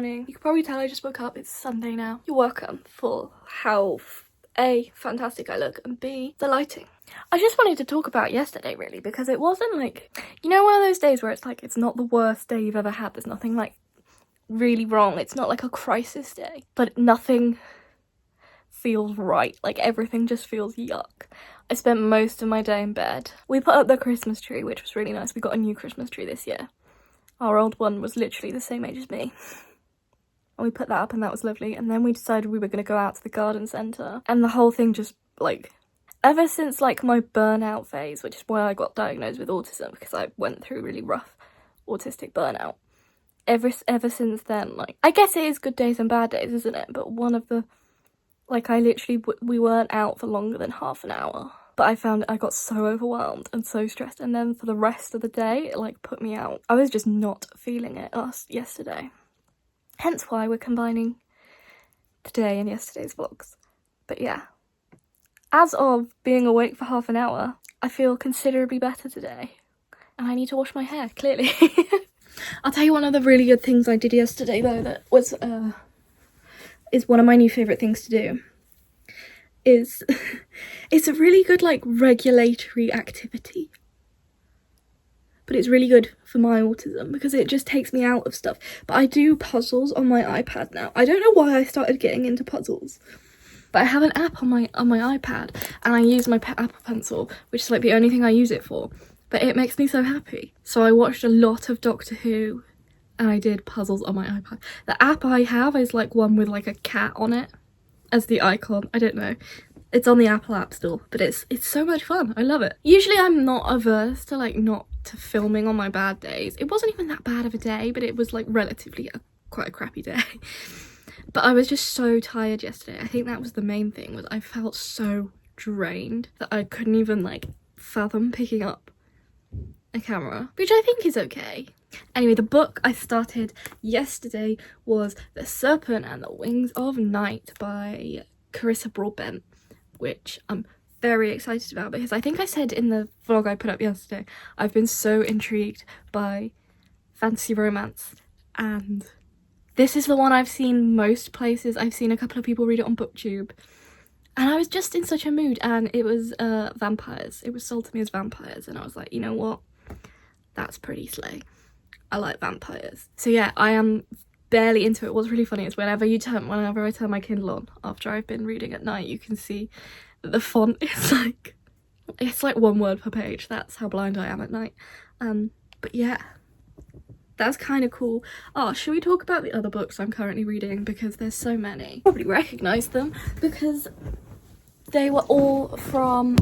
morning. You can probably tell I just woke up. It's Sunday now. You're welcome for how A, fantastic I look, and B, the lighting. I just wanted to talk about yesterday really, because it wasn't like, you know, one of those days where it's like it's not the worst day you've ever had. There's nothing like really wrong. It's not like a crisis day, but nothing feels right. Like everything just feels yuck. I spent most of my day in bed. We put up the Christmas tree, which was really nice. We got a new Christmas tree this year. Our old one was literally the same age as me. And we put that up and that was lovely. And then we decided we were going to go out to the garden centre. And the whole thing just, like, ever since, like, my burnout phase, which is why I got diagnosed with autism, because I went through really rough autistic burnout. Ever since then, like, I guess it is good days and bad days, isn't it? But one of the, like, I literally, we weren't out for longer than half an hour. But I found I got so overwhelmed and so stressed, and then for the rest of the day, it like put me out. I was just not feeling it yesterday. Hence why we're combining today and yesterday's vlogs. But yeah, as of being awake for half an hour, I feel considerably better today. And I need to wash my hair, clearly. I'll tell you one of the really good things I did yesterday though that was, is one of my new favourite things to do. Is it's a really good like regulatory activity, but it's really good for my autism because it just takes me out of stuff. But I do puzzles on my iPad now. I don't know why I started getting into puzzles, but I have an app on my iPad and I use my Apple Pencil, which is like the only thing I use it for, but it makes me so happy. So I watched a lot of Doctor Who and I did puzzles on my iPad. The app I have is like one with like a cat on it as the icon. I don't know, it's on the Apple App Store, but it's so much fun. I love it. Usually I'm not averse to like not to filming on my bad days. It wasn't even that bad of a day, but it was like relatively quite a crappy day. But I was just so tired yesterday. I think that was the main thing, was I felt so drained that I couldn't even like fathom picking up a camera, which I think is okay. Anyway, the book I started yesterday was The Serpent and the Wings of Night by Carissa Broadbent, which I'm very excited about because I think I said in the vlog I put up yesterday, I've been so intrigued by fantasy romance, and this is the one I've seen most places. I've seen a couple of people read it on BookTube, and I was just in such a mood, and it was vampires. It was sold to me as vampires, and I was like, you know what? That's pretty slay. I like vampires. So yeah, I am barely into it. What's really funny is whenever I turn my Kindle on after I've been reading at night, you can see that the font is like, it's like one word per page. That's how blind I am at night. But yeah, that's kind of cool. Oh, should we talk about the other books I'm currently reading? Because there's so many. Probably recognise them because they were all from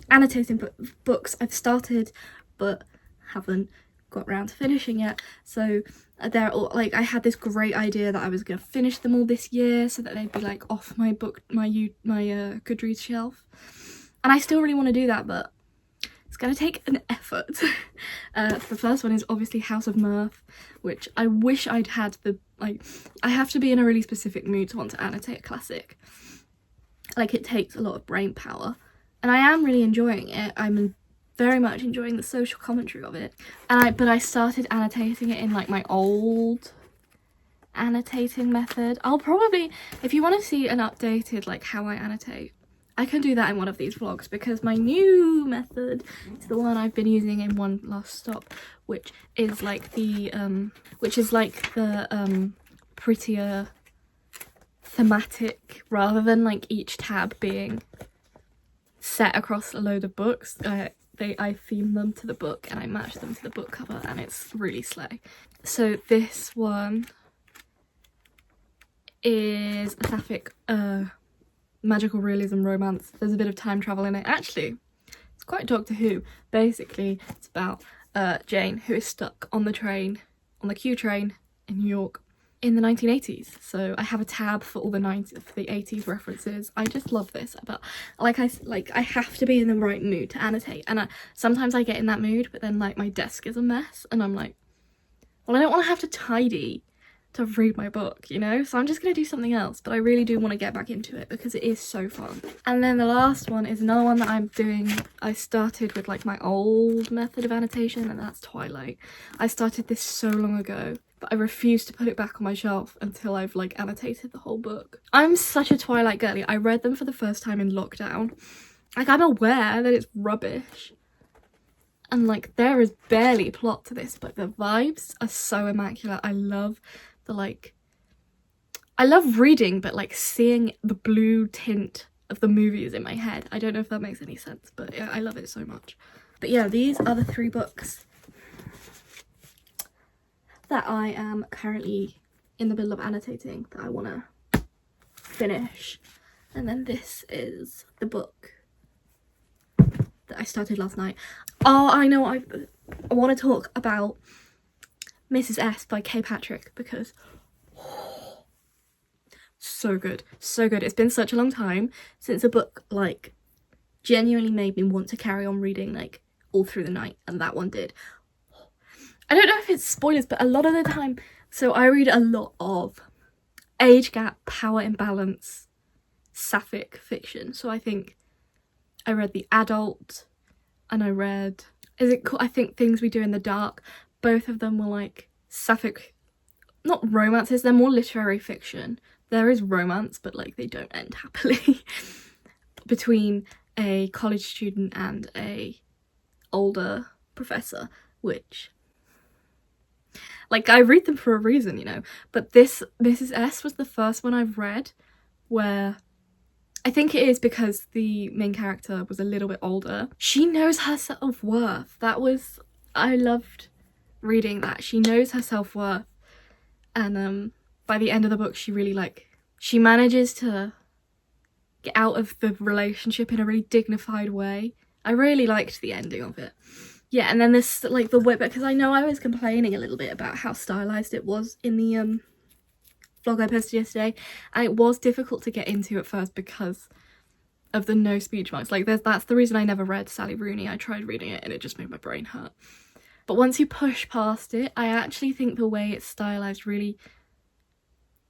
annotating books I've started but haven't got around to finishing yet. So they're all like, I had this great idea that I was gonna finish them all this year so that they'd be like off my Goodreads shelf, and I still really want to do that, but it's gonna take an effort. The first one is obviously House of Mirth, which I wish I'd had the, like, I have to be in a really specific mood to want to annotate a classic. Like, it takes a lot of brain power, and I am really enjoying it. I'm very much enjoying the social commentary of it, and but I started annotating it in like my old annotating method. I'll probably, if you want to see an updated like how I annotate, I can do that in one of these vlogs, because my new method is the one I've been using in One Last Stop, which is like the prettier thematic, rather than like each tab being set across a load of books. I theme them to the book and I match them to the book cover, and it's really slay. So this one is a sapphic magical realism romance. There's a bit of time travel in it. Actually, it's quite Doctor Who. Basically, it's about Jane, who is stuck on the Q train in New York in the 1980s. So I have a tab for all the 80s references. I just love this. But I have to be in the right mood to annotate, and sometimes I get in that mood, but then like my desk is a mess and I'm like, well, I don't want to have to tidy to read my book, you know, so I'm just gonna do something else. But I really do want to get back into it because it is so fun. And then the last one is another one that I'm doing. I started with like my old method of annotation, and that's Twilight. I started this so long ago, but I refuse to put it back on my shelf until I've like annotated the whole book. I'm such a Twilight girly. I read them for the first time in lockdown. Like, I'm aware that it's rubbish and like there is barely plot to this, but the vibes are so immaculate. I love the like, I love reading, but like seeing the blue tint of the movies in my head. I don't know if that makes any sense, but yeah, I love it so much. But yeah, these are the 3 books that I am currently in the middle of annotating that I want to finish. And then this is the book that I started last night. Oh, I know, I want to talk about Mrs. S by Kay Patrick because so good, so good. It's been such a long time since a book like genuinely made me want to carry on reading like all through the night, and that one did. I don't know if it's spoilers, but a lot of the time, so I read a lot of age gap, power imbalance, sapphic fiction. So I think I read The Adult and I read, is it called, I think Things We Do in the Dark. Both of them were like sapphic, not romances, they're more literary fiction. There is romance, but like they don't end happily between a college student and a older professor, which like I read them for a reason, you know. But this Mrs. S was the first one I've read where I think it is because the main character was a little bit older. She knows her self-worth. I loved reading that. She knows her self-worth, and by the end of the book she really she manages to get out of the relationship in a really dignified way. I really liked the ending of it. Yeah, and then this like the way, because I know I was complaining a little bit about how stylized it was in the vlog I posted yesterday, and it was difficult to get into at first because of the no speech marks. Like that's the reason I never read Sally Rooney. I tried reading it and it just made my brain hurt. But once you push past it, I actually think the way it's stylized really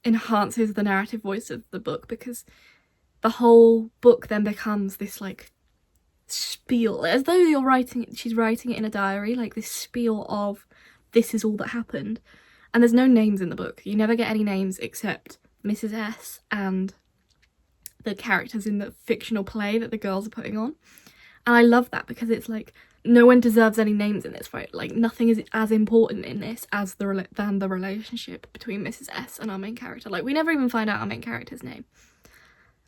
enhances the narrative voice of the book, because the whole book then becomes this like spiel, as though she's writing it in a diary, like this spiel of this is all that happened. And there's no names in the book. You never get any names except Mrs. S and the characters in the fictional play that the girls are putting on. And I love that because it's like no one deserves any names in this, right? Like nothing is as important in this as than the relationship between Mrs. S and our main character. Like we never even find out our main character's name.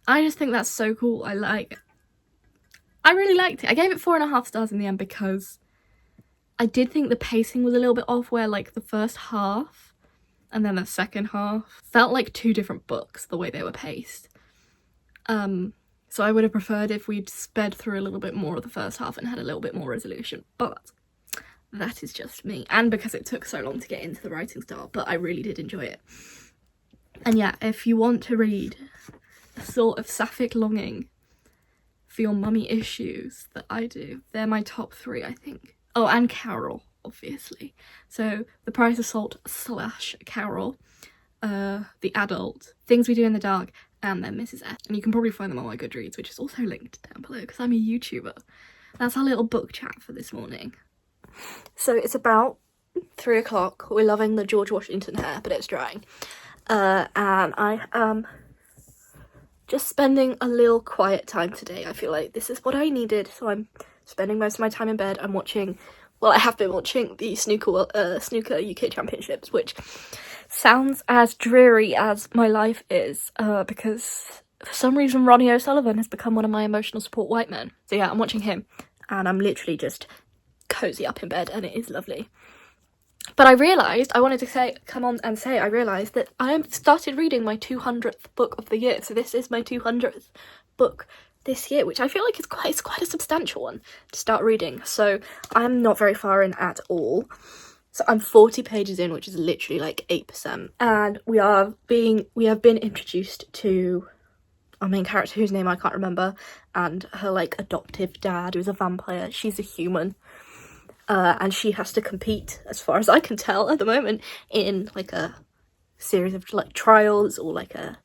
I just think that's so cool. I really liked it. I gave it 4.5 stars in the end because I did think the pacing was a little bit off, where like the first half and then the second half felt like 2 different books the way they were paced. So I would have preferred if we'd sped through a little bit more of the first half and had a little bit more resolution, but that is just me. And because it took so long to get into the writing style, but I really did enjoy it. And yeah, if you want to read a sort of sapphic longing for your mummy issues that I do, they're my top 3, I think. Oh, and Carol, obviously. So The Price of Salt / Carol, The Adult, Things We Do in the Dark, and then Mrs. S. And you can probably find them on my Goodreads, which is also linked down below because I'm a YouTuber. That's our little book chat for this morning. So it's about 3 o'clock. We're loving the George Washington hair, but it's drying. And I am just spending a little quiet time today. I feel like this is what I needed, so I'm spending most of my time in bed. I'm watching, well, I have been watching the snooker UK Championships, which sounds as dreary as my life is, because for some reason Ronnie O'Sullivan has become one of my emotional support white men. So yeah, I'm watching him, and I'm literally just cozy up in bed, and it is lovely. But I realised, I wanted to come on and say, I realised that I have started reading my 200th book of the year. So this is my 200th book this year, which I feel like is quite a substantial one to start reading. So I'm not very far in at all. So I'm 40 pages in, which is literally like 8%. And we have been introduced to our main character, whose name I can't remember, and her like adoptive dad, who's a vampire. She's a human. And she has to compete, as far as I can tell at the moment, in like a series of like trials or like a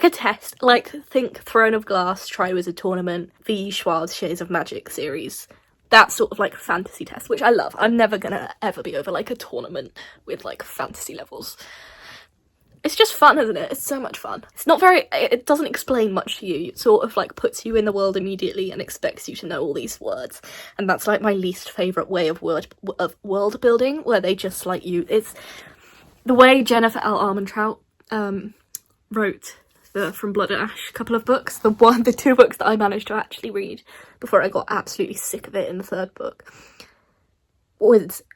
test. Like think Throne of Glass, Triwizard Tournament, the Schwartz Shades of Magic series that sort of like fantasy test, which I love. I'm never gonna ever be over like a tournament with like fantasy levels. It's just fun, isn't it? It's so much fun. It's not very, it doesn't explain much to you. It sort of like puts you in the world immediately and expects you to know all these words. And that's like my least favourite way of world building, where they just like you. It's the way Jennifer L. Armentrout wrote the From Blood and Ash couple of books. The two books that I managed to actually read before I got absolutely sick of it in the third book.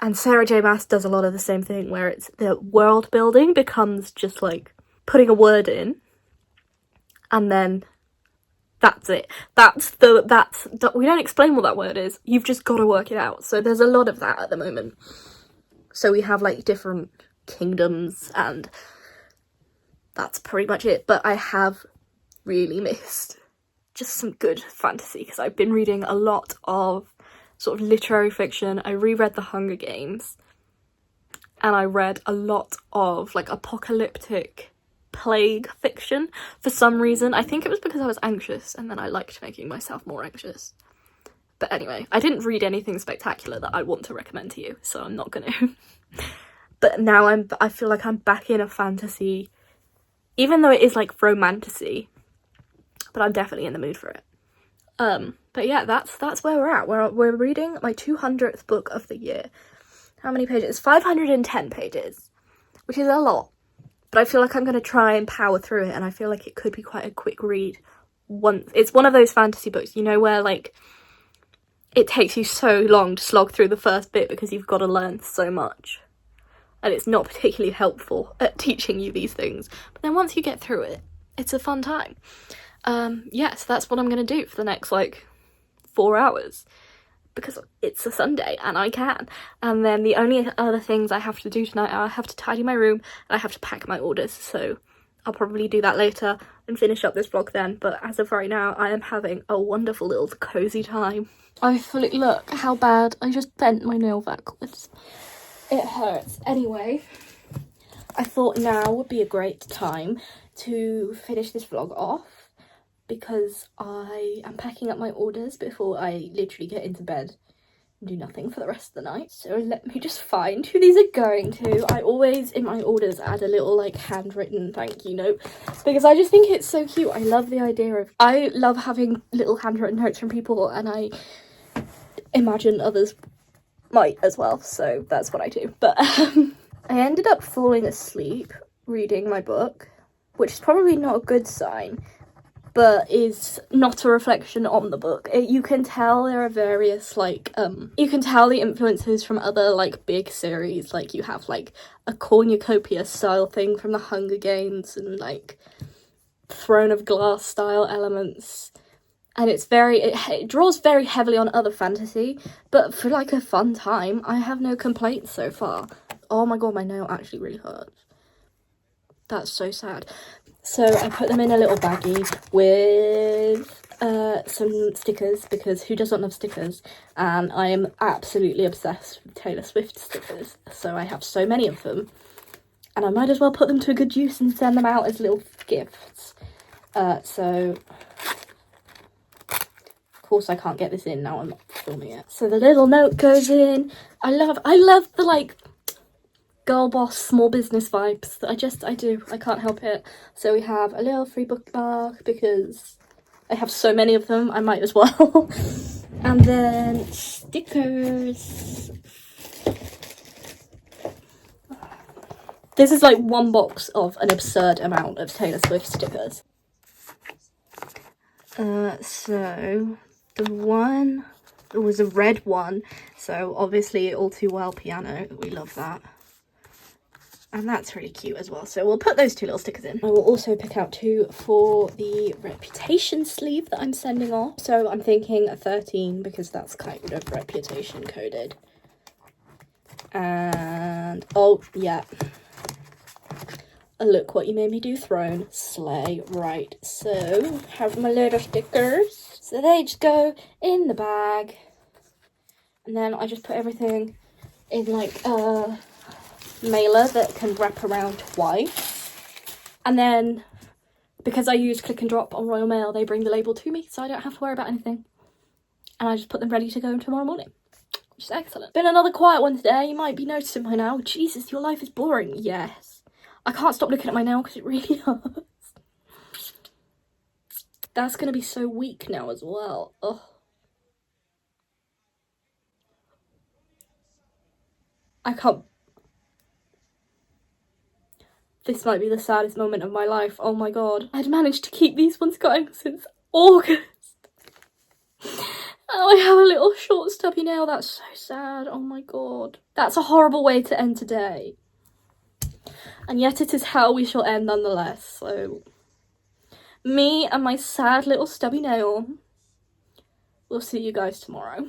And Sarah J. Maas does a lot of the same thing, where it's the world building becomes just like putting a word in, and then that's it. We don't explain what that word is. You've just got to work it out. So there's a lot of that at the moment. So we have like different kingdoms, and that's pretty much it. But I have really missed just some good fantasy, because I've been reading a lot of sort of literary fiction. I reread The Hunger Games, and I read a lot of like apocalyptic plague fiction for some reason. I think it was because I was anxious, and then I liked making myself more anxious. But anyway, I didn't read anything spectacular that I want to recommend to you, so I'm not gonna. But now I feel like I'm back in a fantasy, even though it is like romantasy, but I'm definitely in the mood for it. But yeah, that's where we're at. We're reading my 200th book of the year. How many pages? 510 pages, which is a lot. But I feel like I'm going to try and power through it, and I feel like it could be quite a quick read. It's one of those fantasy books, you know, where like it takes you so long to slog through the first bit because you've got to learn so much. And it's not particularly helpful at teaching you these things. But then once you get through it, it's a fun time. Yeah, so that's what I'm going to do for the next, like, 4 hours. Because it's a Sunday, and I can. And then the only other things I have to do tonight are I have to tidy my room, and I have to pack my orders. So I'll probably do that later and finish up this vlog then. But as of right now, I am having a wonderful little cozy time. Look how bad I just bent my nail backwards. It hurts. Anyway, I thought now would be a great time to finish this vlog off, because I am packing up my orders before I literally get into bed and do nothing for the rest of the night. So let me just find who these are going to. I always, in my orders, add a little, like, handwritten thank you note, because I just think it's so cute. I love having little handwritten notes from people, and I imagine others might as well, so that's what I do. But I ended up falling asleep reading my book, which is probably not a good sign, but is not a reflection on the book. You can tell there are various, like, you can tell the influences from other, like, big series. Like, you have, like, a cornucopia style thing from The Hunger Games, and, like, Throne of Glass style elements. And it draws very heavily on other fantasy, but for, like, a fun time, I have no complaints so far. Oh my god, my nail actually really hurts. That's so sad. So I put them in a little baggie with some stickers, because who doesn't love stickers? And I am absolutely obsessed with Taylor Swift stickers, so I have so many of them. And I might as well put them to a good use and send them out as little gifts. So of course I can't get this in now, I'm not filming it. So the little note goes in. I love the, like, girl boss small business vibes. I do. I can't help it. So we have a little free bookmark, because I have so many of them, I might as well. And then stickers. This is like one box of an absurd amount of Taylor Swift stickers. So it was a red one, so obviously All Too Well piano, we love that. And that's really cute as well, so we'll put those two little stickers in. I will also pick out two for the Reputation sleeve that I'm sending off. So I'm thinking a 13, because that's kind of Reputation coded. And, oh, yeah. Look what you made me do, Throne. Slay. Right, so have my little stickers. So they just go in the bag. And then I just put everything in, like, a mailer that can wrap around twice. And then, because I use click and drop on Royal Mail, they bring the label to me, so I don't have to worry about anything. and I just put them ready to go tomorrow morning, which is excellent. Been another quiet one today. You might be noticing my nail. Jesus, your life is boring. Yes. I can't stop looking at my nail because it really hurts. That's going to be so weak now as well. Ugh. I can't. This might be the saddest moment of my life. Oh my god. I'd managed to keep these ones going since August. And I have a little short stubby nail. That's so sad. Oh my god. That's a horrible way to end today. And yet it is how we shall end nonetheless. So, me and my sad little stubby nail. We'll see you guys tomorrow.